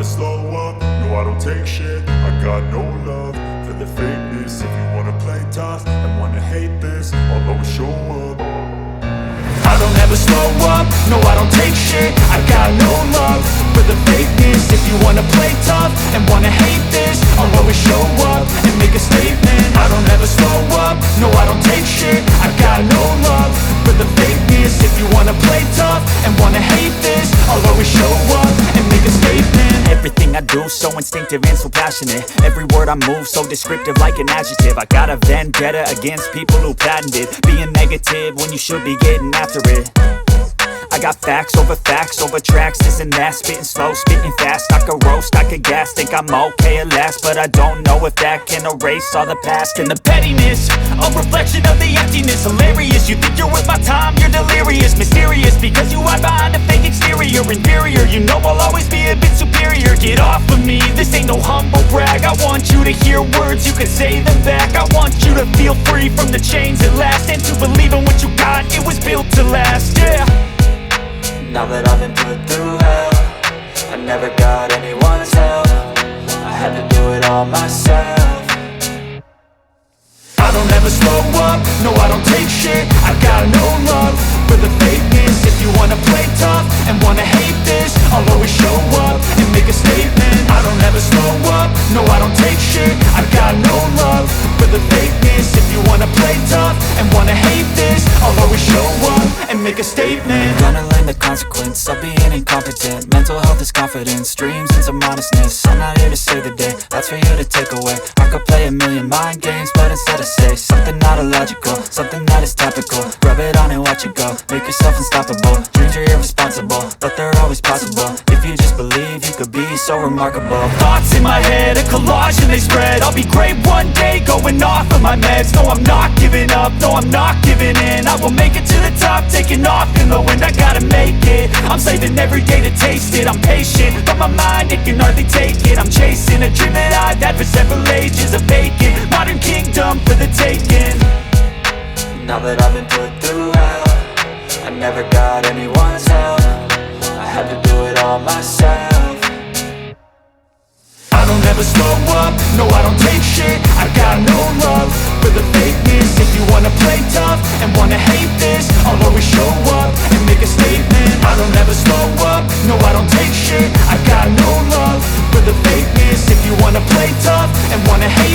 slow up, no I don't take shit. I got no love for the fakeness. If you wanna play tough and wanna hate this, I'll always show up. I don't ever slow up, no I don't take shit. I got no love for the fakeness. If you wanna play tough and wanna hate this, I'll always show up and make a statement. I don't ever slow up, no I don't take shit. I got no love for the fakeness. If you wanna play tough and wanna hate this, I'll always show up and make a statement. Everything I do so instinctive and so passionate. Every word I move so descriptive like an adjective. I got a vendetta against people who patented being negative when you should be getting after it. I got facts over tracks, this and that. Spitting slow, spitting fast. I could roast, I could gas. Think I'm okay at last, but I don't know if that can erase all the past. And the pettiness, a reflection of the emptiness. Hilarious, you think you're worth my time, you're delirious. Mysterious, because you hide behind a fake exterior. Inferior, you know I'll always be a bit superior. Get off of me, this ain't no humble brag. I want you to hear words, you can say them back. I want you to feel free from the chains at last, and to believe in what you got, it was built to last, yeah. Now that I've been put through hell, I never got anyone's help. I had to do it all myself. I don't ever slow up, no I don't take shit. I got no love for the fakeness. If you wanna play tough and wanna hate this, I'll always show up and make a statement. I don't ever slow up, no I don't take shit. I got no love for the fakeness. If you wanna play tough and wanna hate this, I'll always show up and make a statement. Gonna learn the consequence of being incompetent. Mental health is confidence, dreams and some honestness. I'm not here to save the day, that's for you to take away. I could play a million mind games, but instead I say something not illogical, something that is topical. Rub it on and watch it go, make yourself unstoppable. Dreams are irresponsible, but they're always possible. If you just believe, you could be so remarkable. Thoughts in my head, a collage and they spread. I'll be great one day, going off of my meds. No, I'm not giving up, no, I'm not giving in. I will make it to the top, taking off in the wind. I gotta make it, I'm saving every day to taste it. I'm patient, but my mind, it can hardly take it. I'm chasing a dream that I've had for several ages. A vacant, modern kingdom for the taking. Now that I've been put through hell, I never got anyone's help. I had to do it all myself. I don't ever slow up, no I don't take shit. I got no love for the fakeness. If you wanna play tough and wanna hate this, I'll always show up and make a statement. I don't ever slow up, no I don't take shit. I got no love for the fakeness. If you wanna play tough and wanna hate